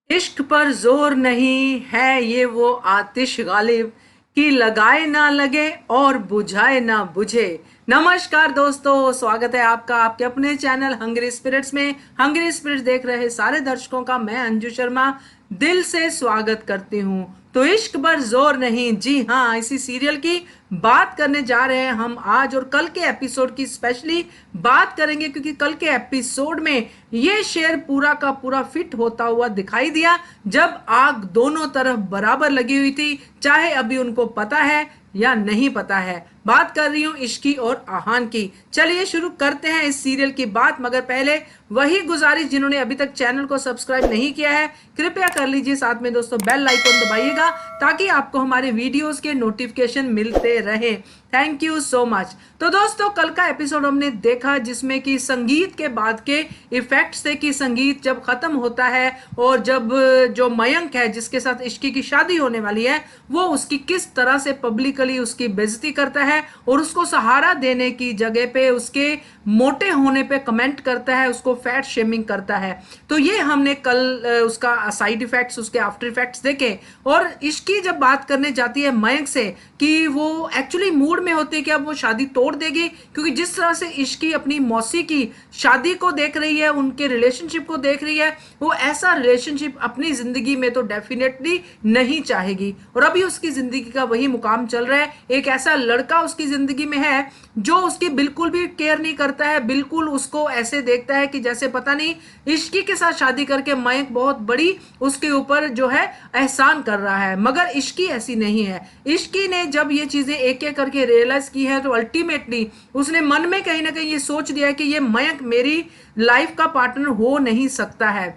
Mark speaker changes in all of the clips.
Speaker 1: इश्क पर जोर नहीं है ये वो आतिश गालिब कि लगाए ना लगे और बुझाए ना बुझे। नमस्कार दोस्तों, स्वागत है आपका आपके अपने चैनल हंग्री स्पिरिट्स में। हंग्री स्पिरिट्स देख रहे सारे दर्शकों का मैं अंजू शर्मा दिल से स्वागत करती हूँ। तो इश्क पर जोर नहीं, जी हाँ, इसी सीरियल की बात करने जा रहे हैं हम आज, और कल के एपिसोड की स्पेशली बात करेंगे क्योंकि कल के एपिसोड में ये शेर पूरा का पूरा फिट होता हुआ दिखाई दिया जब आग दोनों तरफ बराबर लगी हुई थी, चाहे अभी उनको पता है या नहीं पता है। बात कर रही हूं इश्की और आहान की। चलिए शुरू करते हैं इस सीरियल की बात, मगर पहले वही गुजारिश, जिन्होंने अभी तक चैनल को सब्सक्राइब नहीं किया है कृपया कर लीजिए, साथ में दोस्तों बेल आइकन दबाइएगा ताकि आपको हमारे वीडियोस के नोटिफिकेशन मिलते रहे। Thank you so much. तो दोस्तों, कल का एपिसोड हमने देखा जिसमें कि संगीत के बाद के इफेक्ट्स थे कि संगीत जब खत्म होता है और जब जो मयंक है जिसके साथ इश्की की शादी होने वाली है वो उसकी किस तरह से पब्लिकली उसकी बेइज्जती करता है और उसको सहारा देने की जगह पे उसके मोटे होने पे कमेंट करता है, उसको फैट शेमिंग करता है। तो ये हमने कल उसका साइड इफेक्ट्स, उसके आफ्टर इफेक्ट्स देखे। और इश्की जब बात करने जाती है मयंक से कि वो एक्चुअली मूड में होती है कि अब वो शादी तोड़ देगी, क्योंकि जिस तरह से इश्की अपनी मौसी की शादी को देख रही है, उनके रिलेशनशिप को देख रही है, वो ऐसा रिलेशनशिप अपनी जिंदगी में तो डेफिनेटली नहीं चाहेगी। और अभी उसकी जिंदगी का वही मुकाम चल रहा है, एक ऐसा लड़का उसकी जिंदगी में है जो उसकी बिल्कुल भी केयर नहीं करता है, बिल्कुल उसको ऐसे देखता है कि जैसे पता नहीं इश्की के साथ शादी करके मयंक बहुत बड़ी उसके ऊपर जो है एहसान कर रहा है। मगर इश्की ऐसी नहीं है। इश्की ने जब ये चीजें एक एक करके रियलाइज की है तो अल्टीमेटली उसने मन में कहीं ना कहीं ये सोच दिया है कि ये मयंक मेरी लाइफ का पार्टनर हो नहीं सकता है।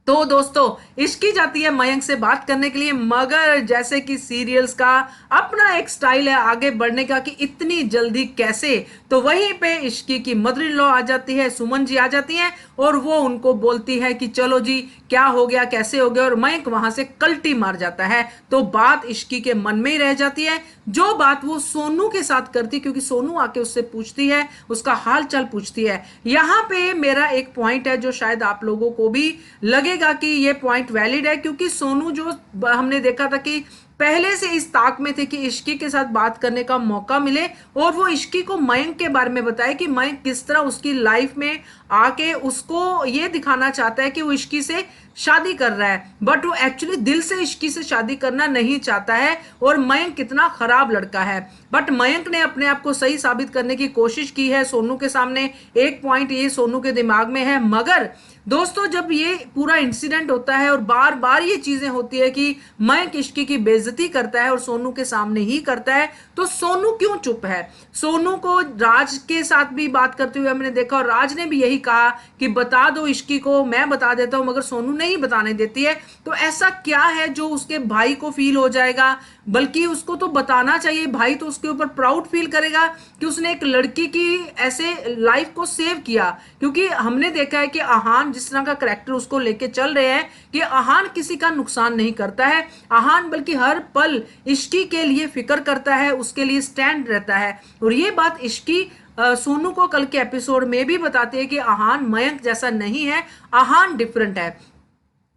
Speaker 1: तो दोस्तों, इश्की जाती है मयंक से बात करने के लिए, मगर जैसे कि सीरियल्स का अपना एक स्टाइल है आगे बढ़ने का कि इतनी जल्दी कैसे, तो वहीं पे इश्की की मदर इन लॉ आ जाती है, सुमन जी आ जाती हैं और वो उनको बोलती है कि चलो जी क्या हो गया, कैसे हो गया, और मयंक वहां से कल्टी मार जाता है। तो बात इश्की के मन में ही रह जाती है, जो बात वो सोनू के साथ करती, क्योंकि सोनू आके उससे पूछती है, उसका हाल चाल पूछती है। यहां पे मेरा एक पॉइंट है जो शायद आप लोगों को भी लगेगा कि ये पॉइंट वैलिड है, क्योंकि सोनू जो हमने देखा था कि पहले से इस ताक में थे कि इश्की के साथ बात करने का मौका मिले और वो इश्की को मयंक के बारे में बताए कि मयंक किस तरह उसकी लाइफ में आके उसको ये दिखाना चाहता है कि वो इश्की से शादी कर रहा है, बट वो एक्चुअली दिल से इश्की से शादी करना नहीं चाहता है और मयंक कितना खराब लड़का है। बट मयंक ने अपने आप को सही साबित करने की कोशिश की है सोनू के सामने। एक पॉइंट ये सोनू के दिमाग में है, मगर दोस्तों जब ये पूरा इंसिडेंट होता है और बार बार ये चीजें होती है कि मयंक इश्की की बेइज्जती करता है और सोनू के सामने ही करता है, तो सोनू क्यों चुप है? सोनू को राज के साथ भी बात करते हुए हमने देखा और राज ने भी यही कहा कि बता दो इश्की को, मैं बता देता हूं, मगर सोनू नहीं बताने देती है। तो ऐसा क्या है जो उसके भाई को फील हो जाएगा? बल्कि उसको तो बताना चाहिए, भाई तो उसके ऊपर प्राउड फील करेगा कि उसने एक लड़की की ऐसे लाइफ को सेव किया। क्योंकि हमने देखा है कि आहान जिस तरह का करेक्टर उसको लेके चल रहे हैं कि आहान किसी का नुकसान नहीं करता है, आहान बल्कि हर पल इश्की के लिए फिक्र करता है, उसके लिए स्टैंड रहता है। और ये बात इश्की सोनू को कल के एपिसोड में भी बताते हैं कि आहान मयंक जैसा नहीं है, आहान डिफरेंट है।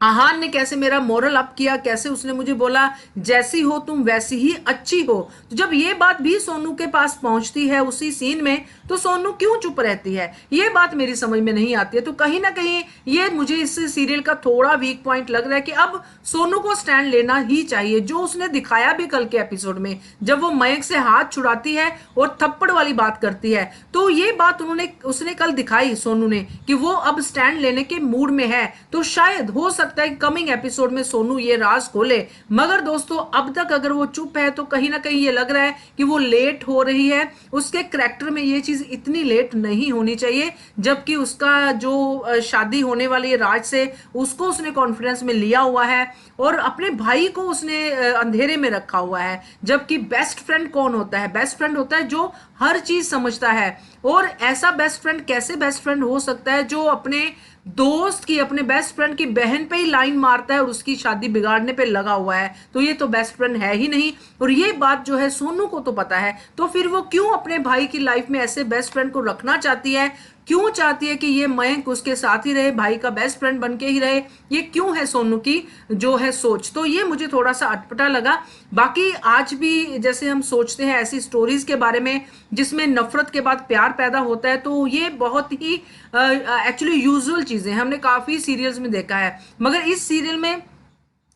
Speaker 1: आहान ने कैसे मेरा मोरल अप किया, कैसे उसने मुझे बोला जैसी हो तुम वैसी ही अच्छी हो। तो जब ये बात भी सोनू के पास पहुंचती है उसी सीन में, तो सोनू क्यों चुप रहती है, ये बात मेरी समझ में नहीं आती है। तो कहीं ना कहीं ये मुझे इस सीरियल का थोड़ा वीक पॉइंट लग रहा है कि अब सोनू को स्टैंड लेना ही चाहिए, जो उसने दिखाया भी कल के एपिसोड में जब वो मयंक से हाथ छुड़ाती है और थप्पड़ वाली बात करती है। तो ये बात उसने कल दिखाई सोनू ने कि वो अब स्टैंड लेने के मूड में है। तो शायद हो सकता है कि कमिंग एपिसोड में सोनू ये राज खोले, मगर दोस्तों अब तक अगर वो चुप है तो कहीं ना कहीं ये लग रहा है कि वो लेट हो रही है। उसके करैक्टर में ये चीज इतनी लेट नहीं होनी चाहिए, जबकि उसका जो शादी होने वाली है राज से, उसको उसने कॉन्फिडेंस में लिया हुआ है और अपने भाई को उसने अंधेरे में रखा हुआ है। जबकि बेस्ट फ्रेंड कौन होता है? बेस्ट फ्रेंड होता है जो हर चीज समझता है। और ऐसा बेस्ट फ्रेंड कैसे बेस्ट फ्रेंड हो सकता है जो अपने दोस्त की, अपने बेस्ट फ्रेंड की बहन पे ही लाइन मारता है और उसकी शादी बिगाड़ने पे लगा हुआ है? तो ये तो बेस्ट फ्रेंड है ही नहीं। और ये बात जो है सोनू को तो पता है, तो फिर वो क्यों अपने भाई की लाइफ में ऐसे बेस्ट फ्रेंड को रखना चाहती है? क्यों चाहती है कि ये मयंक उसके साथ ही रहे, भाई का बेस्ट फ्रेंड बन के ही रहे, ये क्यों है सोनू की जो है सोच। तो ये मुझे थोड़ा सा अटपटा लगा। बाकी आज भी जैसे हम सोचते हैं ऐसी स्टोरीज के बारे में जिसमें नफरत के बाद प्यार पैदा होता है, तो ये बहुत ही एक्चुअली यूजुअल चीजें हमने काफी सीरियल्स में देखा है, मगर इस सीरियल में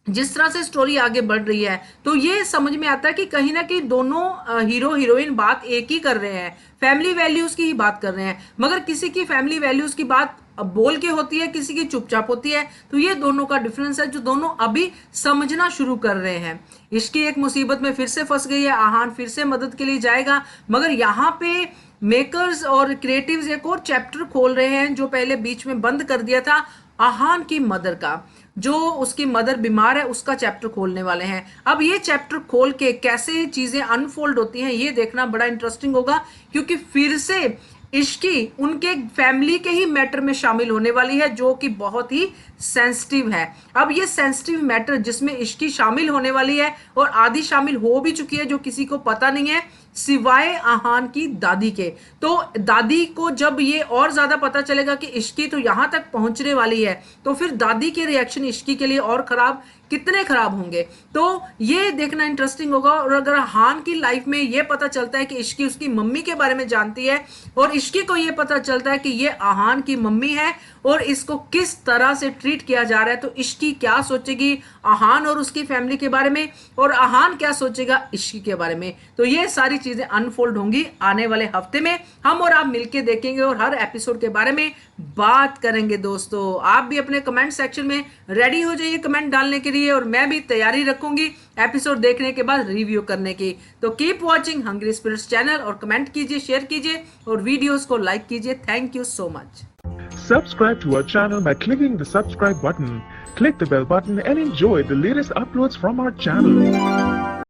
Speaker 1: जिस तरह से स्टोरी आगे बढ़ रही है तो ये समझ में आता है कि कहीं ना कहीं दोनों हीरो हीरोइन बात एक ही कर रहे हैं, फैमिली वैल्यूज की ही बात कर रहे हैं, मगर किसी की फैमिली वैल्यूज की बात बोल के होती है, किसी की चुपचाप होती है। तो ये दोनों का डिफरेंस है जो दोनों अभी समझना शुरू कर रहे हैं। इसकी एक मुसीबत में फिर से फंस गई है, आहान फिर से मदद के लिए जाएगा, मगर यहाँ पे मेकर्स और क्रिएटिव्स एक और चैप्टर खोल रहे हैं जो पहले बीच में बंद कर दिया था, आहान की मदर का, जो उसकी मदर बीमार है उसका चैप्टर खोलने वाले हैं। अब ये चैप्टर खोल के कैसे चीजें अनफोल्ड होती हैं ये देखना बड़ा इंटरेस्टिंग होगा, क्योंकि फिर से इश्की उनके फैमिली के ही मैटर में शामिल होने वाली है जो कि बहुत ही सेंसिटिव है। अब ये सेंसिटिव मैटर जिसमें इश्की शामिल होने वाली है और आधी शामिल हो भी चुकी है जो किसी को पता नहीं है सिवाय आहान की दादी के। तो दादी को जब ये और ज्यादा पता चलेगा कि इश्की तो यहां तक पहुंचने वाली है, तो फिर दादी के रिएक्शन इश्की के लिए और खराब कितने खराब होंगे, तो ये देखना इंटरेस्टिंग होगा। और अगर हान की लाइफ में ये पता चलता है कि इश्की उसकी मम्मी के बारे में जानती है और इश्की को ये पता चलता है कि ये आहान की मम्मी है और इसको किस तरह से ट्रीट किया जा रहा है, तो इश्की क्या सोचेगी आहान और उसकी फैमिली के बारे में, और आहान क्या सोचेगा इश्की के बारे में। तो ये सारी चीजें अनफोल्ड होंगी आने वाले हफ्ते में, हम और आप मिलके देखेंगे और हर एपिसोड के बारे में बात करेंगे। दोस्तों आप भी अपने कमेंट सेक्शन में रेडी हो जाइए कमेंट डालने के लिए, और मैं भी तैयारी रखूंगी एपिसोड देखने के बाद रिव्यू करने की। तो keep watching Hungry Spirits channel और कमेंट कीजिए, शेयर कीजिए और वीडियोस को लाइक कीजिए। Thank you so much.
Speaker 2: Subscribe to our channel by clicking the subscribe button. Click the bell button and enjoy the latest uploads from our channel.